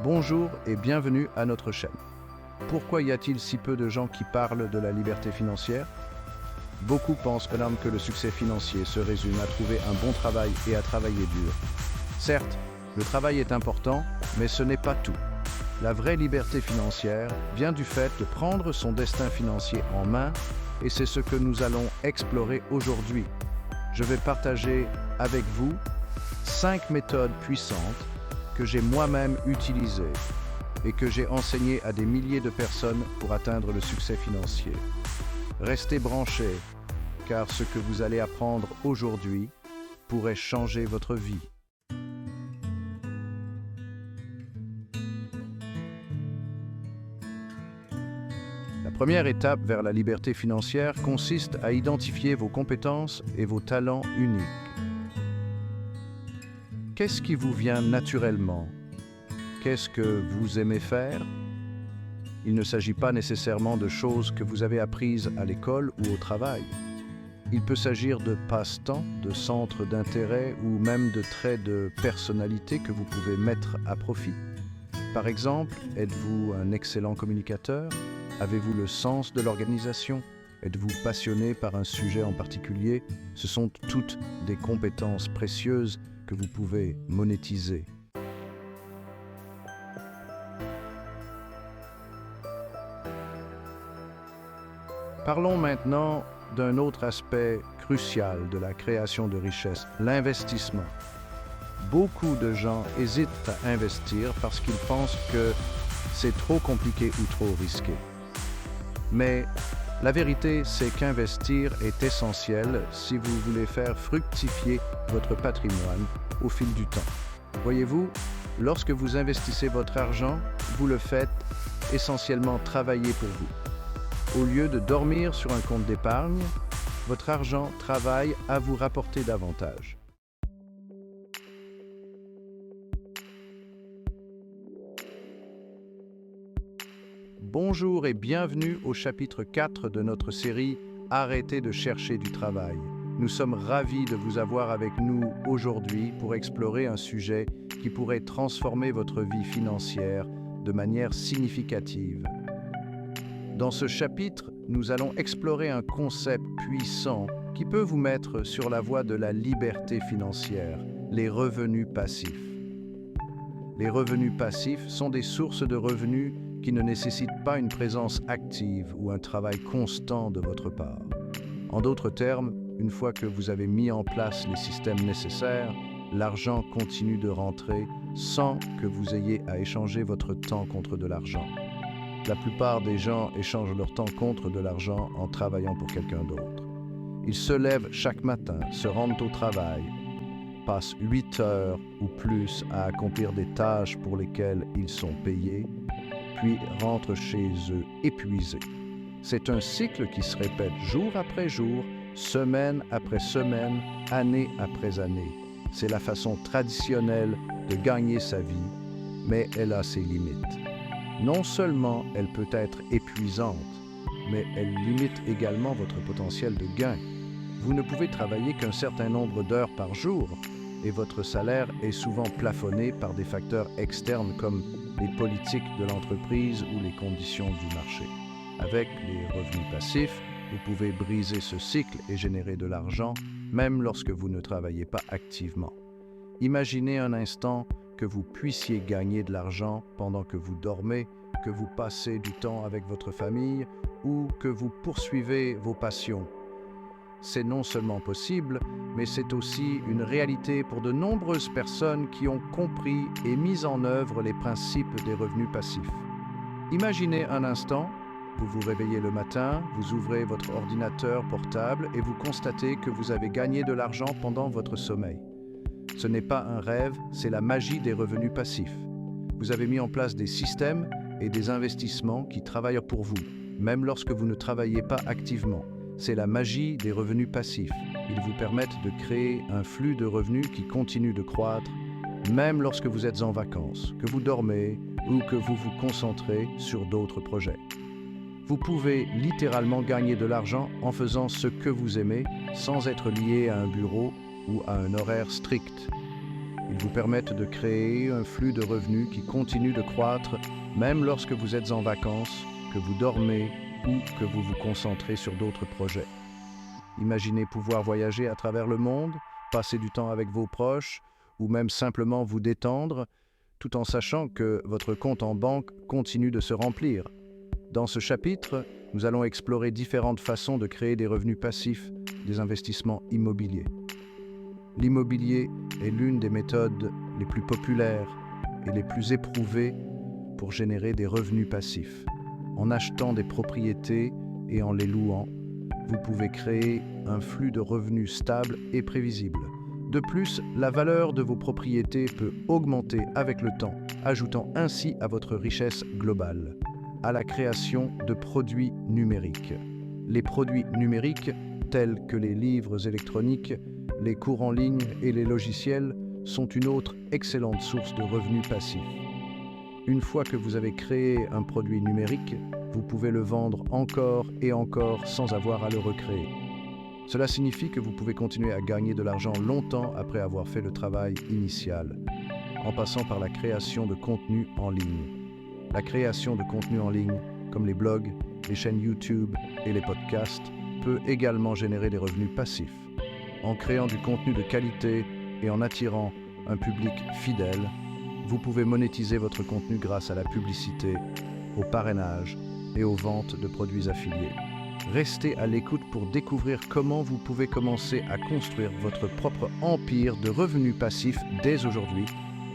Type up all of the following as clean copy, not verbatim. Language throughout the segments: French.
Bonjour et bienvenue à notre chaîne. Pourquoi y a-t-il si peu de gens qui parlent de la liberté financière? Beaucoup pensent que le succès financier se résume à trouver un bon travail et à travailler dur. Certes, le travail est important, mais ce n'est pas tout. La vraie liberté financière vient du fait de prendre son destin financier en main et c'est ce que nous allons explorer aujourd'hui. Je vais partager avec vous 5 méthodes puissantes que j'ai moi-même utilisées et que j'ai enseignées à des milliers de personnes pour atteindre le succès financier. Restez branchés, car ce que vous allez apprendre aujourd'hui pourrait changer votre vie. La première étape vers la liberté financière consiste à identifier vos compétences et vos talents uniques. Qu'est-ce qui vous vient naturellement? Qu'est-ce que vous aimez faire? Il ne s'agit pas nécessairement de choses que vous avez apprises à l'école ou au travail. Il peut s'agir de passe-temps, de centres d'intérêt ou même de traits de personnalité que vous pouvez mettre à profit. Par exemple, êtes-vous un excellent communicateur? Avez-vous le sens de l'organisation? Êtes-vous passionné par un sujet en particulier? Ce sont toutes des compétences précieuses que vous pouvez monétiser. Parlons maintenant d'un autre aspect crucial de la création de richesse, l'investissement. Beaucoup de gens hésitent à investir parce qu'ils pensent que c'est trop compliqué ou trop risqué. Mais la vérité, c'est qu'investir est essentiel si vous voulez faire fructifier votre patrimoine au fil du temps. Voyez-vous, lorsque vous investissez votre argent, vous le faites essentiellement travailler pour vous. Au lieu de dormir sur un compte d'épargne, votre argent travaille à vous rapporter davantage. Bonjour et bienvenue au chapitre 4 de notre série « Arrêtez de chercher du travail ». Nous sommes ravis de vous avoir avec nous aujourd'hui pour explorer un sujet qui pourrait transformer votre vie financière de manière significative. Dans ce chapitre, nous allons explorer un concept puissant qui peut vous mettre sur la voie de la liberté financière, les revenus passifs. Les revenus passifs sont des sources de revenus qui ne nécessitent pas une présence active ou un travail constant de votre part. En d'autres termes, une fois que vous avez mis en place les systèmes nécessaires, l'argent continue de rentrer sans que vous ayez à échanger votre temps contre de l'argent. La plupart des gens échangent leur temps contre de l'argent en travaillant pour quelqu'un d'autre. Ils se lèvent chaque matin, se rendent au travail, passent 8 heures ou plus à accomplir des tâches pour lesquelles ils sont payés, puis rentrent chez eux épuisés. C'est un cycle qui se répète jour après jour, semaine après semaine, année après année. C'est la façon traditionnelle de gagner sa vie, mais elle a ses limites. Non seulement elle peut être épuisante, mais elle limite également votre potentiel de gain. Vous ne pouvez travailler qu'un certain nombre d'heures par jour et votre salaire est souvent plafonné par des facteurs externes comme les politiques de l'entreprise ou les conditions du marché. Avec les revenus passifs, vous pouvez briser ce cycle et générer de l'argent, même lorsque vous ne travaillez pas activement. Imaginez un instant que vous puissiez gagner de l'argent pendant que vous dormez, que vous passez du temps avec votre famille ou que vous poursuivez vos passions. C'est non seulement possible, mais c'est aussi une réalité pour de nombreuses personnes qui ont compris et mis en œuvre les principes des revenus passifs. Imaginez un instant, vous vous réveillez le matin, vous ouvrez votre ordinateur portable et vous constatez que vous avez gagné de l'argent pendant votre sommeil. Ce n'est pas un rêve, c'est la magie des revenus passifs. Vous avez mis en place des systèmes et des investissements qui travaillent pour vous, même lorsque vous ne travaillez pas activement. C'est la magie des revenus passifs. Ils vous permettent de créer un flux de revenus qui continue de croître, même lorsque vous êtes en vacances, que vous dormez ou que vous vous concentrez sur d'autres projets. Vous pouvez littéralement gagner de l'argent en faisant ce que vous aimez sans être lié à un bureau ou à un horaire strict. Ils vous permettent de créer un flux de revenus qui continue de croître même lorsque vous êtes en vacances, que vous dormez ou que vous vous concentrez sur d'autres projets. Imaginez pouvoir voyager à travers le monde, passer du temps avec vos proches ou même simplement vous détendre, tout en sachant que votre compte en banque continue de se remplir. Dans ce chapitre, nous allons explorer différentes façons de créer des revenus passifs des investissements immobiliers. L'immobilier est l'une des méthodes les plus populaires et les plus éprouvées pour générer des revenus passifs. En achetant des propriétés et en les louant, vous pouvez créer un flux de revenus stable et prévisible. De plus, la valeur de vos propriétés peut augmenter avec le temps, ajoutant ainsi à votre richesse globale. À la création de produits numériques. Les produits numériques, tels que les livres électroniques, les cours en ligne et les logiciels, sont une autre excellente source de revenus passifs. Une fois que vous avez créé un produit numérique, vous pouvez le vendre encore et encore sans avoir à le recréer. Cela signifie que vous pouvez continuer à gagner de l'argent longtemps après avoir fait le travail initial, en passant par la création de contenu en ligne. La création de contenu en ligne, comme les blogs, les chaînes YouTube et les podcasts, peut également générer des revenus passifs. En créant du contenu de qualité et en attirant un public fidèle, vous pouvez monétiser votre contenu grâce à la publicité, au parrainage et aux ventes de produits affiliés. Restez à l'écoute pour découvrir comment vous pouvez commencer à construire votre propre empire de revenus passifs dès aujourd'hui.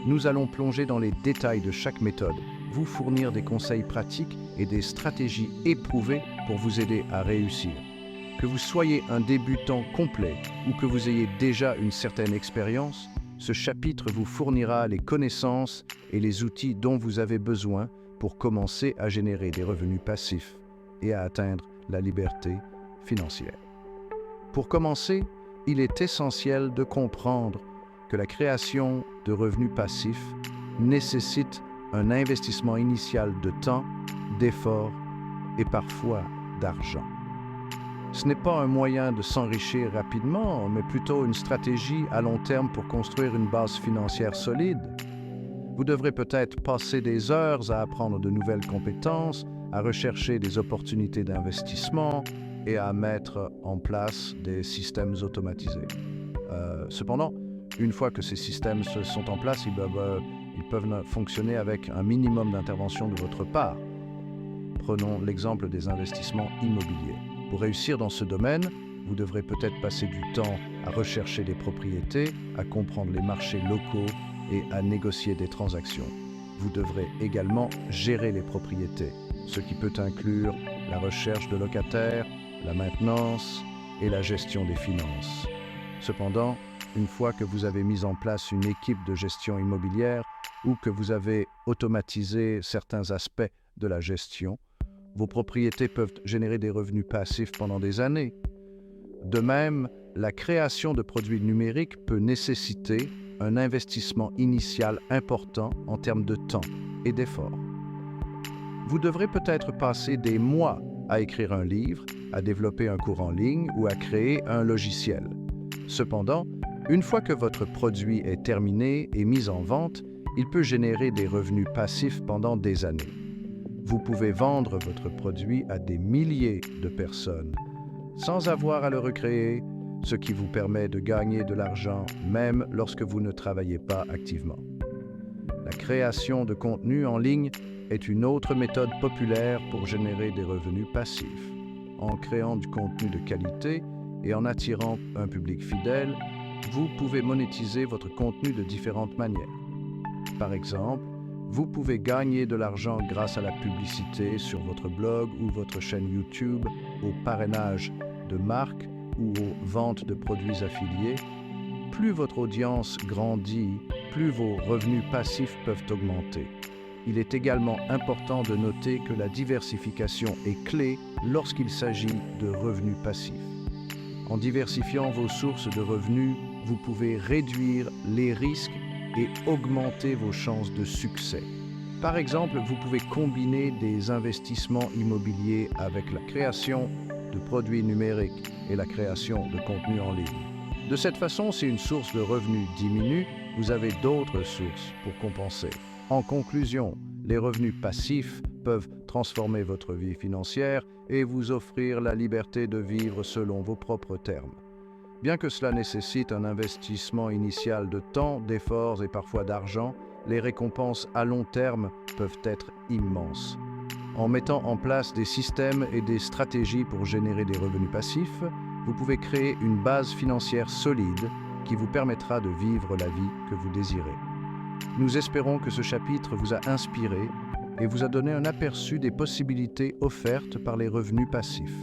Nous allons plonger dans les détails de chaque méthode, vous fournir des conseils pratiques et des stratégies éprouvées pour vous aider à réussir. Que vous soyez un débutant complet ou que vous ayez déjà une certaine expérience, ce chapitre vous fournira les connaissances et les outils dont vous avez besoin pour commencer à générer des revenus passifs et à atteindre la liberté financière. Pour commencer, il est essentiel de comprendre que la création de revenus passifs nécessite un investissement initial de temps, d'efforts et parfois d'argent. Ce n'est pas un moyen de s'enrichir rapidement, mais plutôt une stratégie à long terme pour construire une base financière solide. Vous devrez peut-être passer des heures à apprendre de nouvelles compétences, à rechercher des opportunités d'investissement et à mettre en place des systèmes automatisés. Cependant, une fois que ces systèmes sont en place, ils peuvent fonctionner avec un minimum d'intervention de votre part. Prenons l'exemple des investissements immobiliers. Pour réussir dans ce domaine, vous devrez peut-être passer du temps à rechercher des propriétés, à comprendre les marchés locaux et à négocier des transactions. Vous devrez également gérer les propriétés, ce qui peut inclure la recherche de locataires, la maintenance et la gestion des finances. Cependant, une fois que vous avez mis en place une équipe de gestion immobilière ou que vous avez automatisé certains aspects de la gestion, vos propriétés peuvent générer des revenus passifs pendant des années. De même, la création de produits numériques peut nécessiter un investissement initial important en termes de temps et d'efforts. Vous devrez peut-être passer des mois à écrire un livre, à développer un cours en ligne ou à créer un logiciel. Cependant, une fois que votre produit est terminé et mis en vente, il peut générer des revenus passifs pendant des années. Vous pouvez vendre votre produit à des milliers de personnes sans avoir à le recréer, ce qui vous permet de gagner de l'argent même lorsque vous ne travaillez pas activement. La création de contenu en ligne est une autre méthode populaire pour générer des revenus passifs. En créant du contenu de qualité et en attirant un public fidèle, vous pouvez monétiser votre contenu de différentes manières. Par exemple, vous pouvez gagner de l'argent grâce à la publicité sur votre blog ou votre chaîne YouTube, au parrainage de marques ou aux ventes de produits affiliés. Plus votre audience grandit, plus vos revenus passifs peuvent augmenter. Il est également important de noter que la diversification est clé lorsqu'il s'agit de revenus passifs. En diversifiant vos sources de revenus, vous pouvez réduire les risques et augmenter vos chances de succès. Par exemple, vous pouvez combiner des investissements immobiliers avec la création de produits numériques et la création de contenu en ligne. De cette façon, si une source de revenus diminue, vous avez d'autres sources pour compenser. En conclusion, les revenus passifs peuvent transformer votre vie financière et vous offrir la liberté de vivre selon vos propres termes. Bien que cela nécessite un investissement initial de temps, d'efforts et parfois d'argent, les récompenses à long terme peuvent être immenses. En mettant en place des systèmes et des stratégies pour générer des revenus passifs, vous pouvez créer une base financière solide qui vous permettra de vivre la vie que vous désirez. Nous espérons que ce chapitre vous a inspiré et vous a donné un aperçu des possibilités offertes par les revenus passifs.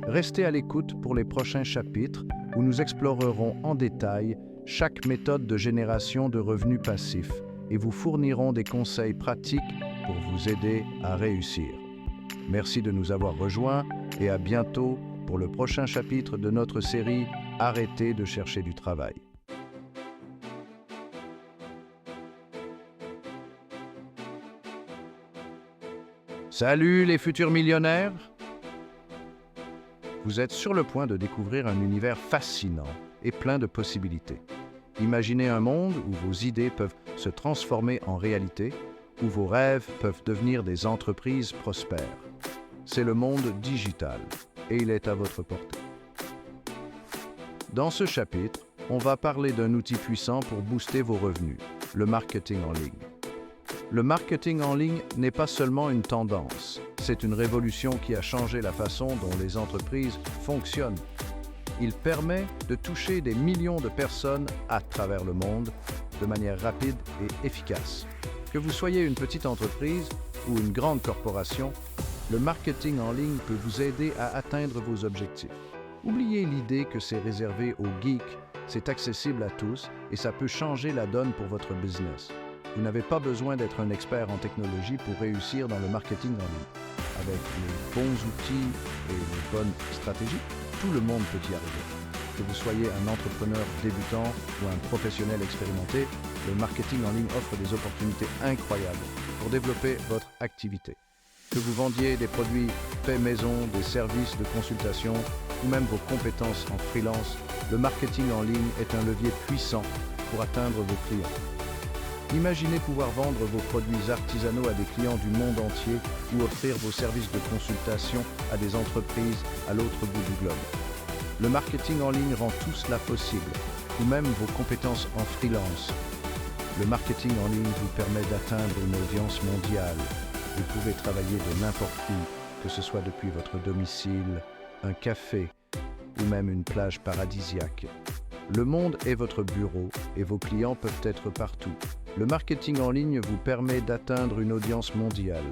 Restez à l'écoute pour les prochains chapitres où nous explorerons en détail chaque méthode de génération de revenus passifs et vous fournirons des conseils pratiques pour vous aider à réussir. Merci de nous avoir rejoints et à bientôt pour le prochain chapitre de notre série « Arrêtez de chercher du travail ». Salut les futurs millionnaires! Vous êtes sur le point de découvrir un univers fascinant et plein de possibilités. Imaginez un monde où vos idées peuvent se transformer en réalité, où vos rêves peuvent devenir des entreprises prospères. C'est le monde digital et il est à votre portée. Dans ce chapitre, on va parler d'un outil puissant pour booster vos revenus, le marketing en ligne. Le marketing en ligne n'est pas seulement une tendance, c'est une révolution qui a changé la façon dont les entreprises fonctionnent. Il permet de toucher des millions de personnes à travers le monde de manière rapide et efficace. Que vous soyez une petite entreprise ou une grande corporation, le marketing en ligne peut vous aider à atteindre vos objectifs. Oubliez l'idée que c'est réservé aux geeks, c'est accessible à tous et ça peut changer la donne pour votre business. Vous n'avez pas besoin d'être un expert en technologie pour réussir dans le marketing en ligne. Avec les bons outils et les bonnes stratégies, tout le monde peut y arriver. Que vous soyez un entrepreneur débutant ou un professionnel expérimenté, le marketing en ligne offre des opportunités incroyables pour développer votre activité. Que vous vendiez des produits faits maison, des services de consultation ou même vos compétences en freelance, le marketing en ligne est un levier puissant pour atteindre vos clients. Imaginez pouvoir vendre vos produits artisanaux à des clients du monde entier ou offrir vos services de consultation à des entreprises à l'autre bout du globe. Le marketing en ligne rend tout cela possible, ou même vos compétences en freelance. Le marketing en ligne vous permet d'atteindre une audience mondiale. Vous pouvez travailler de n'importe où, que ce soit depuis votre domicile, un café ou même une plage paradisiaque. Le monde est votre bureau et vos clients peuvent être partout. Le marketing en ligne vous permet d'atteindre une audience mondiale.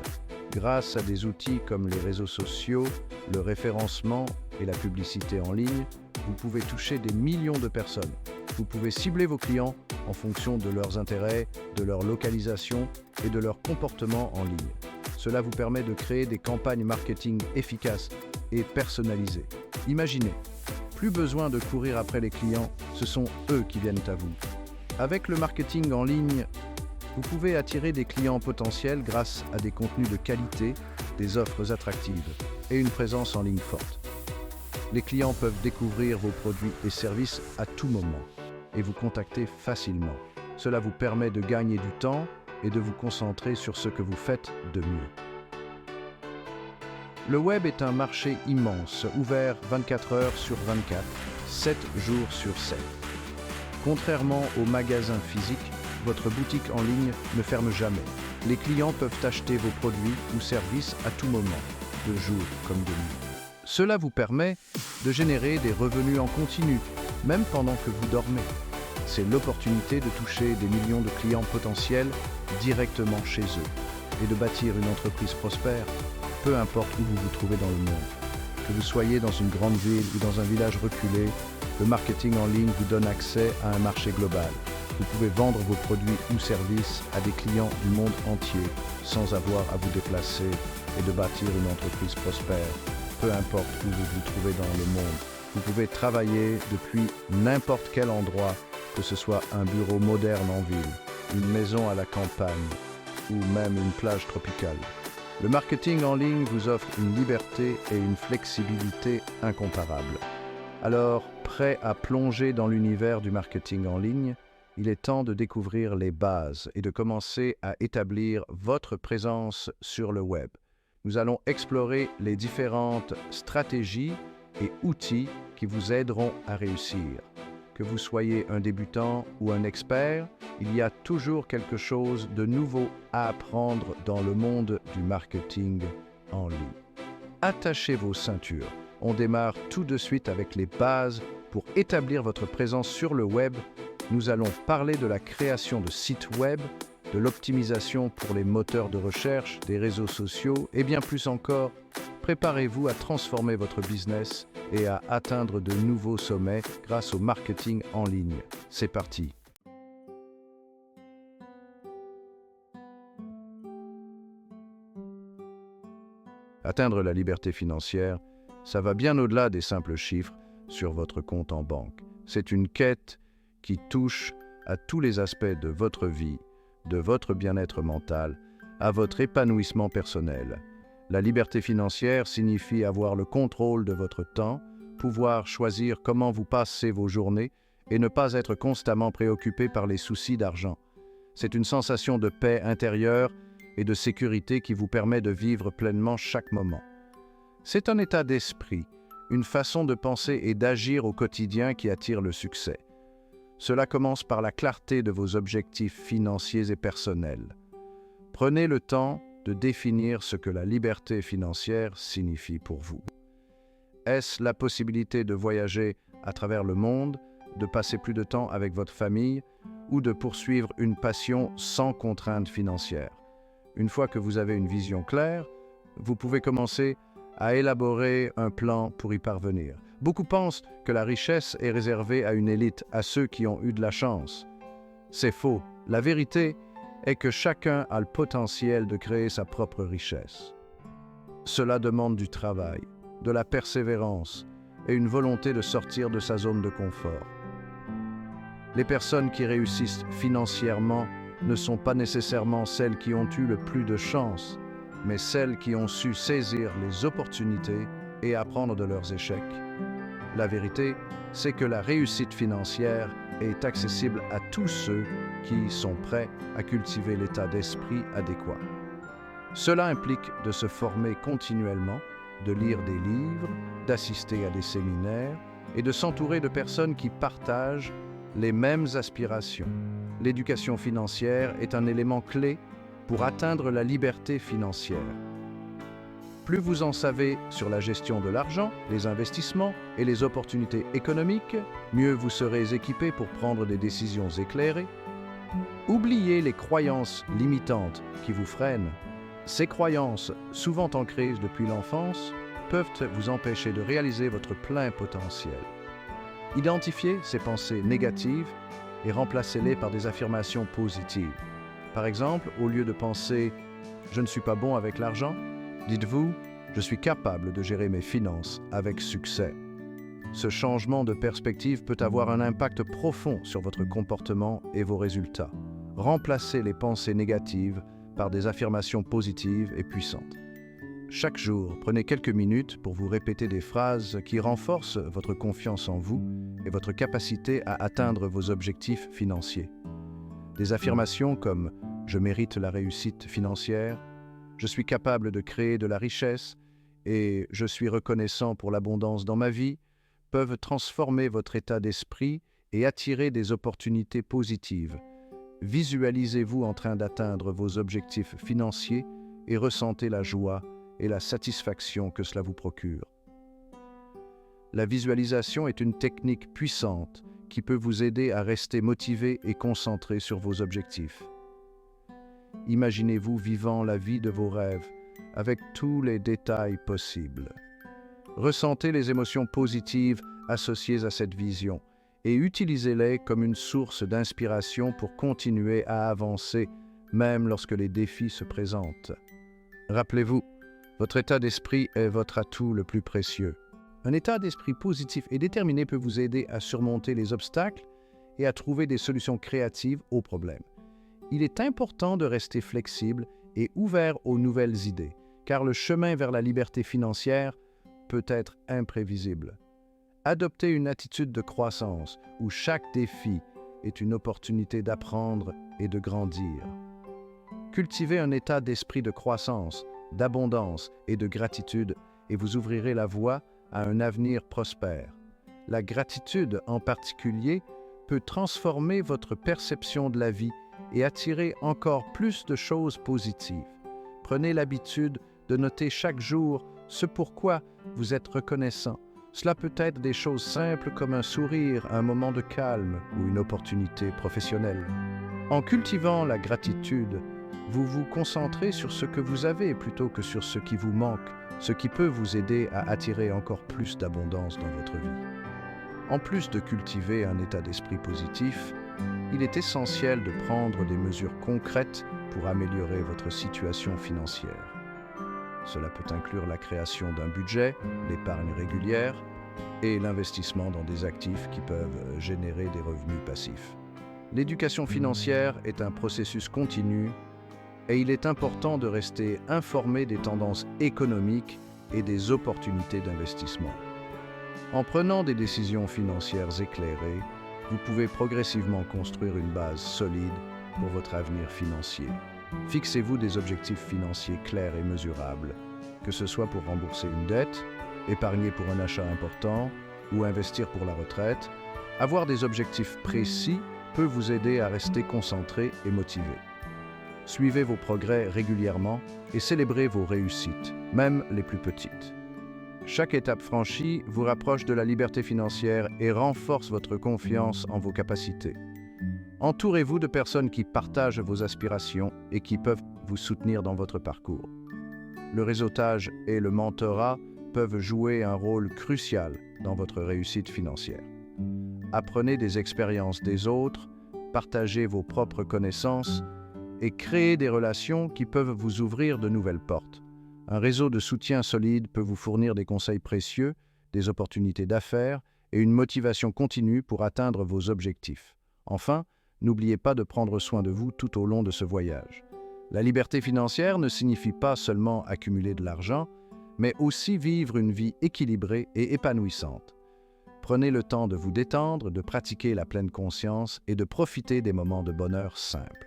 Grâce à des outils comme les réseaux sociaux, le référencement et la publicité en ligne, vous pouvez toucher des millions de personnes. Vous pouvez cibler vos clients en fonction de leurs intérêts, de leur localisation et de leur comportement en ligne. Cela vous permet de créer des campagnes marketing efficaces et personnalisées. Imaginez, plus besoin de courir après les clients, ce sont eux qui viennent à vous. Avec le marketing en ligne, vous pouvez attirer des clients potentiels grâce à des contenus de qualité, des offres attractives et une présence en ligne forte. Les clients peuvent découvrir vos produits et services à tout moment et vous contacter facilement. Cela vous permet de gagner du temps et de vous concentrer sur ce que vous faites de mieux. Le web est un marché immense, ouvert 24 heures sur 24, 7 jours sur 7. Contrairement aux magasins physiques, votre boutique en ligne ne ferme jamais. Les clients peuvent acheter vos produits ou services à tout moment, de jour comme de nuit. Cela vous permet de générer des revenus en continu, même pendant que vous dormez. C'est l'opportunité de toucher des millions de clients potentiels directement chez eux et de bâtir une entreprise prospère, peu importe où vous vous trouvez dans le monde. Que vous soyez dans une grande ville ou dans un village reculé, le marketing en ligne vous donne accès à un marché global. Vous pouvez vendre vos produits ou services à des clients du monde entier sans avoir à vous déplacer et de bâtir une entreprise prospère, peu importe où vous vous trouvez dans le monde. Vous pouvez travailler depuis n'importe quel endroit, que ce soit un bureau moderne en ville, une maison à la campagne ou même une plage tropicale. Le marketing en ligne vous offre une liberté et une flexibilité incomparables. Alors, prêt à plonger dans l'univers du marketing en ligne, il est temps de découvrir les bases et de commencer à établir votre présence sur le web. Nous allons explorer les différentes stratégies et outils qui vous aideront à réussir. Que vous soyez un débutant ou un expert, il y a toujours quelque chose de nouveau à apprendre dans le monde du marketing en ligne. Attachez vos ceintures. On démarre tout de suite avec les bases pour établir votre présence sur le web. Nous allons parler de la création de sites web, de l'optimisation pour les moteurs de recherche, des réseaux sociaux et bien plus encore. Préparez-vous à transformer votre business et à atteindre de nouveaux sommets grâce au marketing en ligne. C'est parti! Atteindre la liberté financière, ça va bien au-delà des simples chiffres sur votre compte en banque. C'est une quête qui touche à tous les aspects de votre vie, de votre bien-être mental, à votre épanouissement personnel. La liberté financière signifie avoir le contrôle de votre temps, pouvoir choisir comment vous passez vos journées et ne pas être constamment préoccupé par les soucis d'argent. C'est une sensation de paix intérieure et de sécurité qui vous permet de vivre pleinement chaque moment. C'est un état d'esprit, une façon de penser et d'agir au quotidien qui attire le succès. Cela commence par la clarté de vos objectifs financiers et personnels. Prenez le temps de définir ce que la liberté financière signifie pour vous. Est-ce la possibilité de voyager à travers le monde, de passer plus de temps avec votre famille ou de poursuivre une passion sans contrainte financière? Une fois que vous avez une vision claire, vous pouvez commencer à élaborer un plan pour y parvenir. Beaucoup pensent que la richesse est réservée à une élite, à ceux qui ont eu de la chance. C'est faux. La vérité est que chacun a le potentiel de créer sa propre richesse. Cela demande du travail, de la persévérance et une volonté de sortir de sa zone de confort. Les personnes qui réussissent financièrement ne sont pas nécessairement celles qui ont eu le plus de chance, mais celles qui ont su saisir les opportunités et apprendre de leurs échecs. La vérité, c'est que la réussite financière est accessible à tous ceux qui sont prêts à cultiver l'état d'esprit adéquat. Cela implique de se former continuellement, de lire des livres, d'assister à des séminaires et de s'entourer de personnes qui partagent les mêmes aspirations. L'éducation financière est un élément clé pour atteindre la liberté financière. Plus vous en savez sur la gestion de l'argent, les investissements et les opportunités économiques, mieux vous serez équipé pour prendre des décisions éclairées. Oubliez les croyances limitantes qui vous freinent. Ces croyances, souvent ancrées depuis l'enfance, peuvent vous empêcher de réaliser votre plein potentiel. Identifiez ces pensées négatives et remplacez-les par des affirmations positives. Par exemple, au lieu de penser « je ne suis pas bon avec l'argent », dites-vous « je suis capable de gérer mes finances avec succès ». Ce changement de perspective peut avoir un impact profond sur votre comportement et vos résultats. Remplacez les pensées négatives par des affirmations positives et puissantes. Chaque jour, prenez quelques minutes pour vous répéter des phrases qui renforcent votre confiance en vous et votre capacité à atteindre vos objectifs financiers. Des affirmations comme « je mérite la réussite financière »,« je suis capable de créer de la richesse » et « je suis reconnaissant pour l'abondance dans ma vie » peuvent transformer votre état d'esprit et attirer des opportunités positives. Visualisez-vous en train d'atteindre vos objectifs financiers et ressentez la joie et la satisfaction que cela vous procure. La visualisation est une technique puissante qui peut vous aider à rester motivé et concentré sur vos objectifs. Imaginez-vous vivant la vie de vos rêves avec tous les détails possibles. Ressentez les émotions positives associées à cette vision et utilisez-les comme une source d'inspiration pour continuer à avancer, même lorsque les défis se présentent. Rappelez-vous, votre état d'esprit est votre atout le plus précieux. Un état d'esprit positif et déterminé peut vous aider à surmonter les obstacles et à trouver des solutions créatives aux problèmes. Il est important de rester flexible et ouvert aux nouvelles idées, car le chemin vers la liberté financière peut être imprévisible. Adoptez une attitude de croissance où chaque défi est une opportunité d'apprendre et de grandir. Cultivez un état d'esprit de croissance, d'abondance et de gratitude et vous ouvrirez la voie à un avenir prospère. La gratitude en particulier peut transformer votre perception de la vie et attirer encore plus de choses positives. Prenez l'habitude de noter chaque jour ce pourquoi vous êtes reconnaissant. Cela peut être des choses simples comme un sourire, un moment de calme ou une opportunité professionnelle. En cultivant la gratitude, vous vous concentrez sur ce que vous avez plutôt que sur ce qui vous manque, ce qui peut vous aider à attirer encore plus d'abondance dans votre vie. En plus de cultiver un état d'esprit positif, il est essentiel de prendre des mesures concrètes pour améliorer votre situation financière. Cela peut inclure la création d'un budget, l'épargne régulière et l'investissement dans des actifs qui peuvent générer des revenus passifs. L'éducation financière est un processus continu et il est important de rester informé des tendances économiques et des opportunités d'investissement. En prenant des décisions financières éclairées, vous pouvez progressivement construire une base solide pour votre avenir financier. Fixez-vous des objectifs financiers clairs et mesurables, que ce soit pour rembourser une dette, épargner pour un achat important ou investir pour la retraite. Avoir des objectifs précis peut vous aider à rester concentré et motivé. Suivez vos progrès régulièrement et célébrez vos réussites, même les plus petites. Chaque étape franchie vous rapproche de la liberté financière et renforce votre confiance en vos capacités. Entourez-vous de personnes qui partagent vos aspirations et qui peuvent vous soutenir dans votre parcours. Le réseautage et le mentorat peuvent jouer un rôle crucial dans votre réussite financière. Apprenez des expériences des autres, partagez vos propres connaissances et créez des relations qui peuvent vous ouvrir de nouvelles portes. Un réseau de soutien solide peut vous fournir des conseils précieux, des opportunités d'affaires et une motivation continue pour atteindre vos objectifs. Enfin, n'oubliez pas de prendre soin de vous tout au long de ce voyage. La liberté financière ne signifie pas seulement accumuler de l'argent, mais aussi vivre une vie équilibrée et épanouissante. Prenez le temps de vous détendre, de pratiquer la pleine conscience et de profiter des moments de bonheur simples.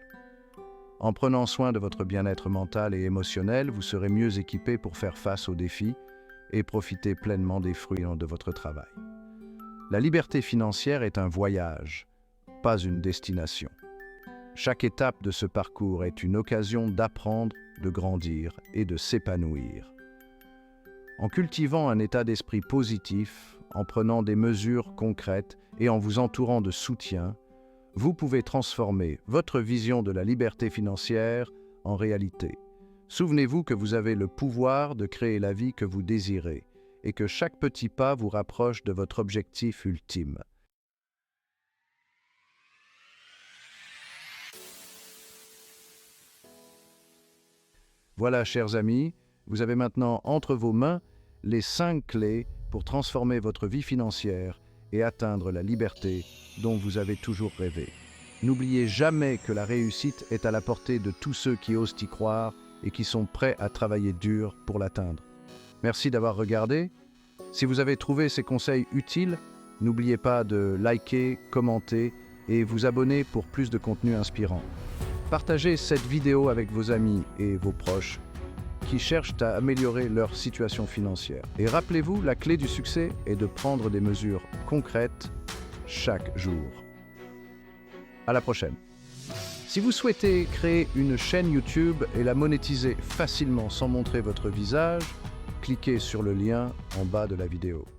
En prenant soin de votre bien-être mental et émotionnel, vous serez mieux équipé pour faire face aux défis et profiter pleinement des fruits de votre travail. La liberté financière est un voyage, pas une destination. Chaque étape de ce parcours est une occasion d'apprendre, de grandir et de s'épanouir. En cultivant un état d'esprit positif, en prenant des mesures concrètes et en vous entourant de soutien, vous pouvez transformer votre vision de la liberté financière en réalité. Souvenez-vous que vous avez le pouvoir de créer la vie que vous désirez et que chaque petit pas vous rapproche de votre objectif ultime. Voilà, chers amis, vous avez maintenant entre vos mains les 5 clés pour transformer votre vie financière et atteindre la liberté dont vous avez toujours rêvé. N'oubliez jamais que la réussite est à la portée de tous ceux qui osent y croire et qui sont prêts à travailler dur pour l'atteindre. Merci d'avoir regardé. Si vous avez trouvé ces conseils utiles, n'oubliez pas de liker, commenter et vous abonner pour plus de contenu inspirant. Partagez cette vidéo avec vos amis et vos proches qui cherchent à améliorer leur situation financière. Et rappelez-vous, la clé du succès est de prendre des mesures concrètes chaque jour. À la prochaine. Si vous souhaitez créer une chaîne YouTube et la monétiser facilement sans montrer votre visage, cliquez sur le lien en bas de la vidéo.